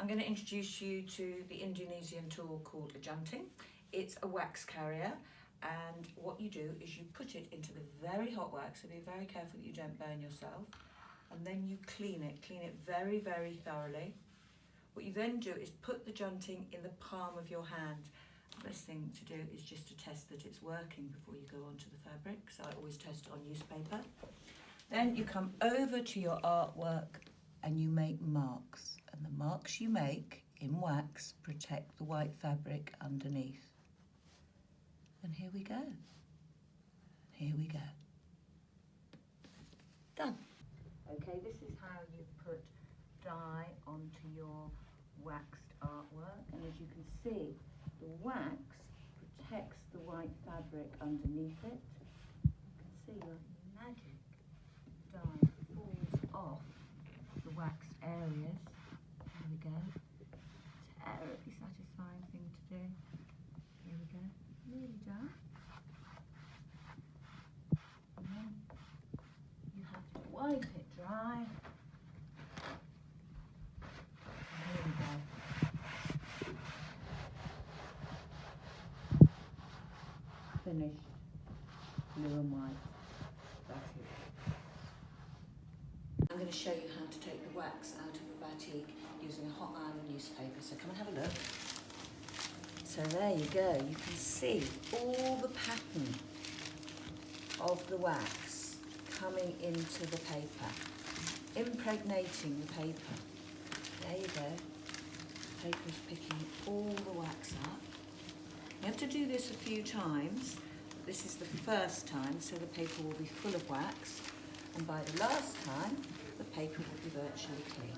I'm going to introduce you to the Indonesian tool called a junting. It's a wax carrier, and what you do is you put it into the very hot wax, so be very careful that you don't burn yourself, and then you clean it very, very thoroughly. What you then do is put the junting in the palm of your hand. The best thing to do is just to test that it's working before you go onto the fabric, so I always test it on newspaper. Then you come over to your artwork and you make marks, and the marks you make in wax protect the white fabric underneath. And here we go. Here we go. Done. Okay, this is how you put dye onto your waxed artwork, and as you can see, the wax protects the white fabric underneath it. You can see like magic, dye falls off the waxed areas. There we go. Terribly satisfying thing to do. Here we go. Nearly done. And then you have to wipe it dry. And here we go. Finished blue and white batik. I'm going to show you how to take the wax out of the batik using a hot iron and newspaper. So come and have a look. So there you go. You can see all the pattern of the wax coming into the paper, impregnating the paper. There you go. The paper is picking all the wax up. You have to do this a few times. This is the first time, so the paper will be full of wax, and by the last time, the paper will be virtually clean.